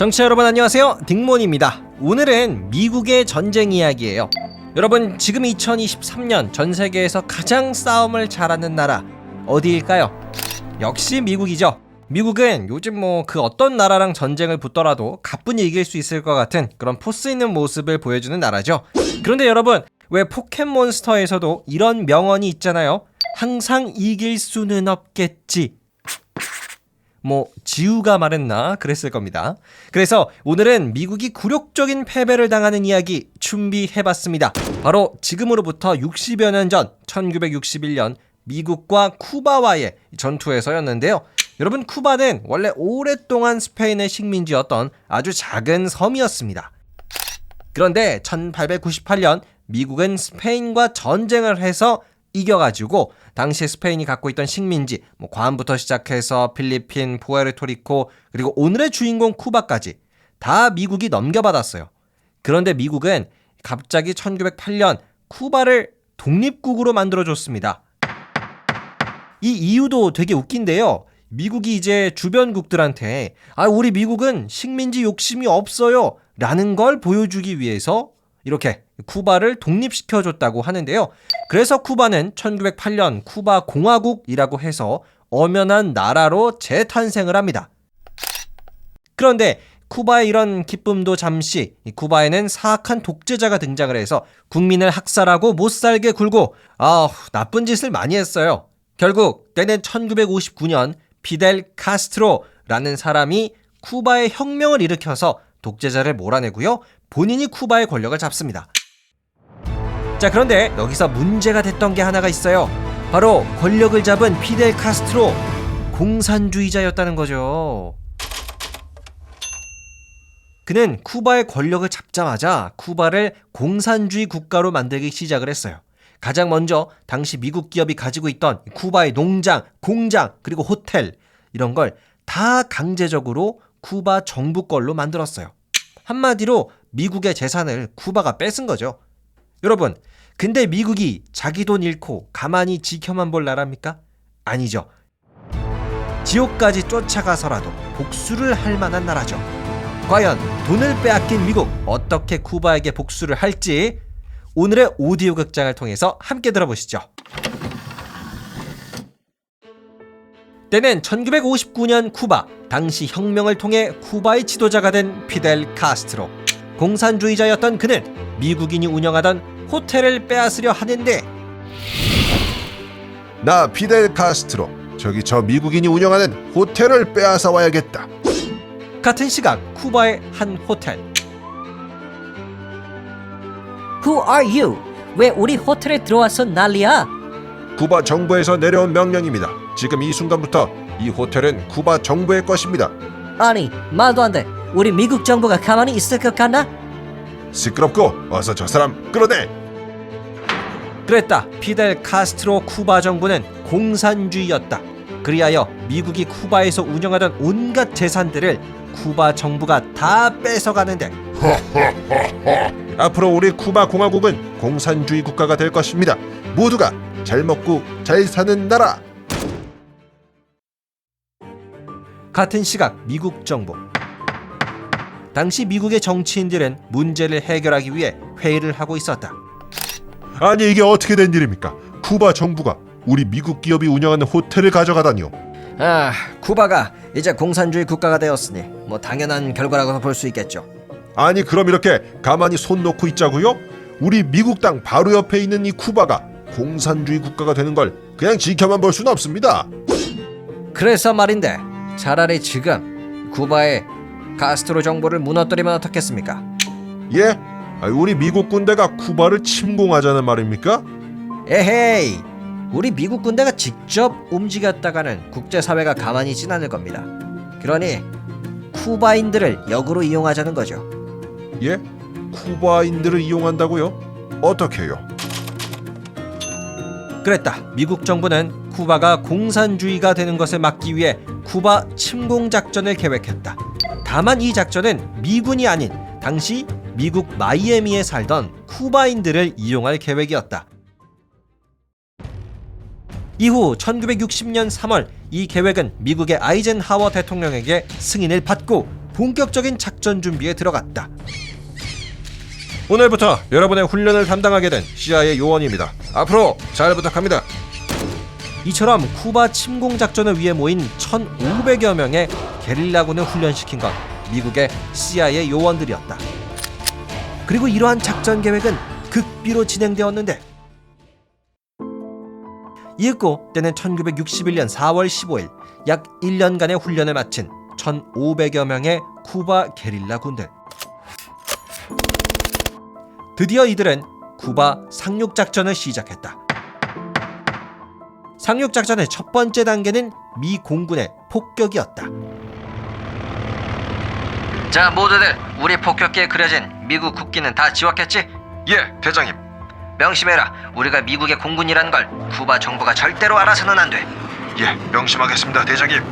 정치자 여러분 안녕하세요, 딩몬입니다. 오늘은 미국의 전쟁 이야기예요. 여러분, 지금 2023년 전 세계에서 가장 싸움을 잘하는 나라 어디일까요? 역시 미국이죠. 미국은 요즘 그 어떤 나라랑 전쟁을 붙더라도 가뿐히 이길 수 있을 것 같은 그런 포스 있는 모습을 보여주는 나라죠. 그런데 여러분, 왜 포켓몬스터에서도 이런 명언이 있잖아요. 항상 이길 수는 없겠지. 지우가 말했나 그랬을 겁니다. 그래서 오늘은 미국이 굴욕적인 패배를 당하는 이야기 준비해봤습니다. 바로 지금으로부터 60여 년 전 1961년 미국과 쿠바와의 전투에서였는데요. 여러분, 쿠바는 원래 오랫동안 스페인의 식민지였던 아주 작은 섬이었습니다. 그런데 1898년 미국은 스페인과 전쟁을 해서 이겨가지고 당시 스페인이 갖고 있던 식민지 괌부터 시작해서 필리핀, 푸에르토리코, 그리고 오늘의 주인공 쿠바까지 다 미국이 넘겨받았어요. 그런데 미국은 갑자기 1908년 쿠바를 독립국으로 만들어줬습니다. 이 이유도 되게 웃긴데요. 미국이 이제 주변국들한테 우리 미국은 식민지 욕심이 없어요 라는 걸 보여주기 위해서 이렇게 쿠바를 독립시켜줬다고 하는데요. 그래서 쿠바는 1908년 쿠바 공화국이라고 해서 엄연한 나라로 재탄생을 합니다. 그런데 쿠바의 이런 기쁨도 잠시, 쿠바에는 사악한 독재자가 등장을 해서 국민을 학살하고 못살게 굴고 나쁜 짓을 많이 했어요. 결국 때는 1959년 피델 카스트로라는 사람이 쿠바에 혁명을 일으켜서 독재자를 몰아내고요. 본인이 쿠바의 권력을 잡습니다. 자, 그런데 여기서 문제가 됐던 게 하나가 있어요. 바로 권력을 잡은 피델 카스트로 공산주의자였다는 거죠. 그는 쿠바의 권력을 잡자마자 쿠바를 공산주의 국가로 만들기 시작을 했어요. 가장 먼저 당시 미국 기업이 가지고 있던 쿠바의 농장, 공장, 그리고 호텔 이런 걸 다 강제적으로 쿠바 정부 걸로 만들었어요. 한마디로 미국의 재산을 쿠바가 뺏은 거죠. 여러분, 근데 미국이 자기 돈 잃고 가만히 지켜만 볼 나라입니까? 아니죠. 지옥까지 쫓아가서라도 복수를 할 만한 나라죠. 과연 돈을 빼앗긴 미국 어떻게 쿠바에게 복수를 할지 오늘의 오디오 극장을 통해서 함께 들어보시죠. 때는 1959년 쿠바, 당시 혁명을 통해 쿠바의 지도자가 된 피델 카스트로. 공산주의자였던 그는 미국인이 운영하던 호텔을 빼앗으려 하는데, 나 피델 카스트로, 저 미국인이 운영하는 호텔을 빼앗아 와야겠다. 같은 시각 쿠바의 한 호텔. Who are you? 왜 우리 호텔에 들어와서 난리야? 쿠바 정부에서 내려온 명령입니다. 지금 이 순간부터 이 호텔은 쿠바 정부의 것입니다. 아니, 말도 안 돼. 우리 미국 정부가 가만히 있을 것 같나? 시끄럽고 어서 저 사람 끌어내. 그랬다. 피델 카스트로 쿠바 정부는 공산주의였다. 그리하여 미국이 쿠바에서 운영하던 온갖 재산들을 쿠바 정부가 다 뺏어가는데, 앞으로 우리 쿠바 공화국은 공산주의 국가가 될 것입니다. 모두가 잘 먹고 잘 사는 나라. 같은 시각 미국 정부. 당시 미국의 정치인들은 문제를 해결하기 위해 회의를 하고 있었다. 아니, 이게 어떻게 된 일입니까? 쿠바 정부가 우리 미국 기업이 운영하는 호텔을 가져가다니요. 쿠바가 이제 공산주의 국가가 되었으니 당연한 결과라고 볼 수 있겠죠. 아니, 그럼 이렇게 가만히 손 놓고 있자고요? 우리 미국 땅 바로 옆에 있는 이 쿠바가 공산주의 국가가 되는 걸 그냥 지켜만 볼 수는 없습니다. 그래서 말인데, 차라리 지금 쿠바의 카스트로 정부를 무너뜨리면 어떻겠습니까? 예? 우리 미국 군대가 쿠바를 침공하자는 말입니까? 에헤이, 우리 미국 군대가 직접 움직였다가는 국제사회가 가만히 있진 않을 겁니다. 그러니 쿠바인들을 역으로 이용하자는 거죠. 예? 쿠바인들을 이용한다고요? 어떻게요? 그랬다. 미국 정부는 쿠바가 공산주의가 되는 것을 막기 위해 쿠바 침공 작전을 계획했다. 다만 이 작전은 미군이 아닌 당시 미국 마이애미에 살던 쿠바인들을 이용할 계획이었다. 이후 1960년 3월 이 계획은 미국의 아이젠하워 대통령에게 승인을 받고 본격적인 작전 준비에 들어갔다. 오늘부터 여러분의 훈련을 담당하게 된 CIA 요원입니다. 앞으로 잘 부탁합니다. 이처럼 쿠바 침공 작전을 위해 모인 1,500여 명의 게릴라군을 훈련시킨 건 미국의 CIA 요원들이었다. 그리고 이러한 작전 계획은 극비로 진행되었는데, 이윽고 때는 1961년 4월 15일 약 1년간의 훈련을 마친 1,500여 명의 쿠바 게릴라 군들. 드디어 이들은 쿠바 상륙작전을 시작했다. 상륙작전의 첫 번째 단계는 미 공군의 폭격이었다. 자, 모두들 우리 폭격기에 그려진 미국 국기는 다 지웠겠지? 예, 대장님. 명심해라. 우리가 미국의 공군이란 걸 쿠바 정부가 절대로 알아서는 안 돼. 예, 명심하겠습니다, 대장님.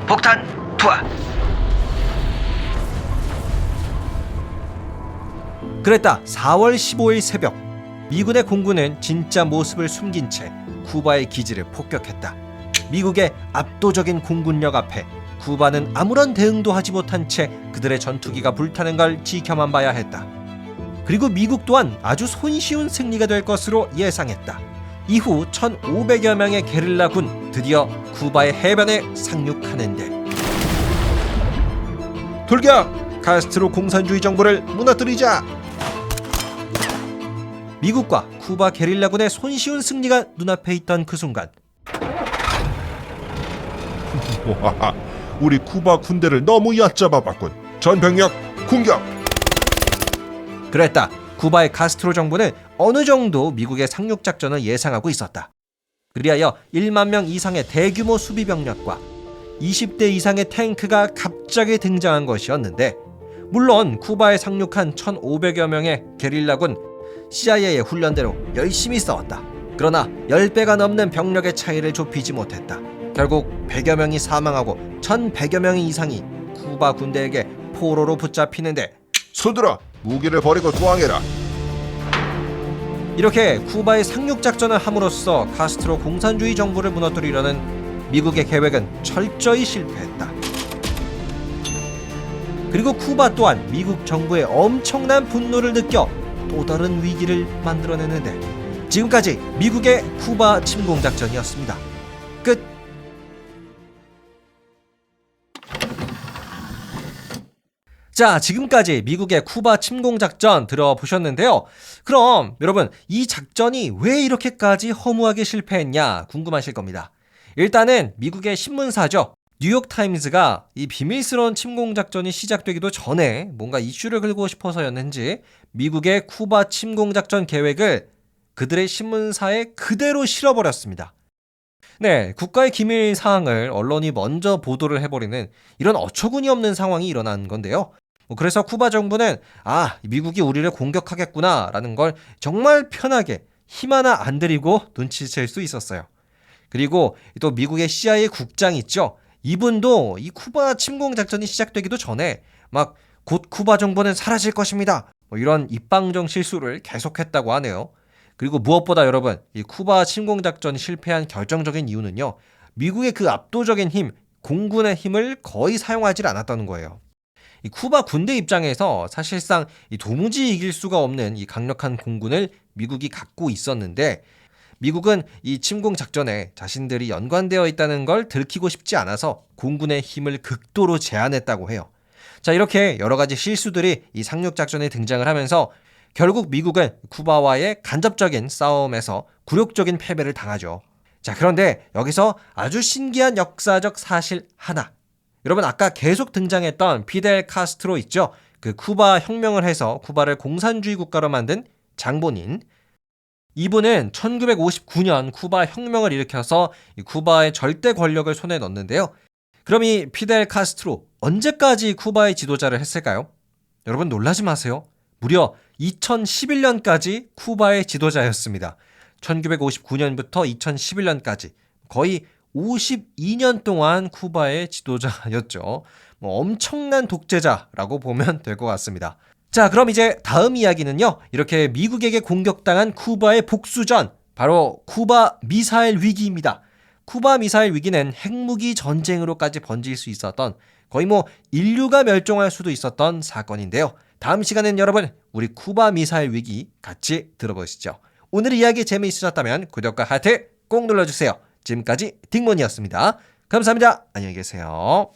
폭탄 투하. 그랬다. 4월 15일 새벽, 미군의 공군은 진짜 모습을 숨긴 채 쿠바의 기지를 폭격했다. 미국의 압도적인 공군력 앞에 쿠바는 아무런 대응도 하지 못한 채 그들의 전투기가 불타는 걸 지켜만 봐야 했다. 그리고 미국 또한 아주 손쉬운 승리가 될 것으로 예상했다. 이후 1,500여 명의 게릴라군 드디어 쿠바의 해변에 상륙하는데, 돌격! 카스트로 공산주의 정부를 무너뜨리자! 미국과 쿠바 게릴라군의 손쉬운 승리가 눈앞에 있던 그 순간, 와, 우리 쿠바 군대를 너무 얕잡아봤군. 전 병력 공격! 그랬다. 쿠바의 카스트로 정부는 어느 정도 미국의 상륙작전을 예상하고 있었다. 그리하여 1만 명 이상의 대규모 수비 병력과 20대 이상의 탱크가 갑자기 등장한 것이었는데, 물론 쿠바에 상륙한 1,500여 명의 게릴라군 CIA의 훈련대로 열심히 싸웠다. 그러나 10배가 넘는 병력의 차이를 좁히지 못했다. 결국 100여 명이 사망하고 1,100여 명 이상이 쿠바 군대에게 포로로 붙잡히는데, 손들어! 무기를 버리고 투항해라. 이렇게 쿠바의 상륙작전을 함으로써 카스트로 공산주의 정부를 무너뜨리려는 미국의 계획은 철저히 실패했다. 그리고 쿠바 또한 미국 정부의 엄청난 분노를 느껴 또 다른 위기를 만들어내는데, 지금까지 미국의 쿠바 침공작전이었습니다. 끝. 자, 지금까지 미국의 쿠바 침공작전 들어보셨는데요. 그럼 여러분, 이 작전이 왜 이렇게까지 허무하게 실패했냐 궁금하실 겁니다. 일단은 미국의 신문사죠. 뉴욕타임즈가 이 비밀스러운 침공작전이 시작되기도 전에 뭔가 이슈를 걸고 싶어서였는지 미국의 쿠바 침공작전 계획을 그들의 신문사에 그대로 실어버렸습니다. 네, 국가의 기밀 사항을 언론이 먼저 보도를 해버리는 이런 어처구니 없는 상황이 일어난 건데요. 그래서 쿠바 정부는 미국이 우리를 공격하겠구나 라는 걸 정말 편하게 힘 하나 안 들이고 눈치챌 수 있었어요. 그리고 또 미국의 CIA 국장 있죠. 이분도 이 쿠바 침공 작전이 시작되기도 전에 막 곧 쿠바 정부는 사라질 것입니다, 이런 입방정 실수를 계속했다고 하네요. 그리고 무엇보다 여러분, 이 쿠바 침공 작전이 실패한 결정적인 이유는요, 미국의 그 압도적인 힘, 공군의 힘을 거의 사용하지 않았다는 거예요. 이 쿠바 군대 입장에서 사실상 이 도무지 이길 수가 없는 이 강력한 공군을 미국이 갖고 있었는데, 미국은 이 침공 작전에 자신들이 연관되어 있다는 걸 들키고 싶지 않아서 공군의 힘을 극도로 제한했다고 해요. 자, 이렇게 여러 가지 실수들이 이 상륙 작전에 등장을 하면서 결국 미국은 쿠바와의 간접적인 싸움에서 굴욕적인 패배를 당하죠. 자, 그런데 여기서 아주 신기한 역사적 사실 하나. 여러분, 아까 계속 등장했던 피델 카스트로 있죠? 그 쿠바 혁명을 해서 쿠바를 공산주의 국가로 만든 장본인. 이분은 1959년 쿠바 혁명을 일으켜서 이 쿠바의 절대 권력을 손에 넣었는데요. 그럼 이 피델 카스트로 언제까지 쿠바의 지도자를 했을까요? 여러분, 놀라지 마세요. 무려 2011년까지 쿠바의 지도자였습니다. 1959년부터 2011년까지 거의 52년 동안 쿠바의 지도자였죠. 엄청난 독재자라고 보면 될 것 같습니다. 자, 그럼 이제 다음 이야기는요, 이렇게 미국에게 공격당한 쿠바의 복수전, 바로 쿠바 미사일 위기입니다. 쿠바 미사일 위기는 핵무기 전쟁으로까지 번질 수 있었던, 거의 뭐 인류가 멸종할 수도 있었던 사건인데요. 다음 시간엔 여러분, 우리 쿠바 미사일 위기 같이 들어보시죠. 오늘 이야기 재미있으셨다면 구독과 하트 꼭 눌러주세요. 지금까지 딩몬이었습니다. 감사합니다. 안녕히 계세요.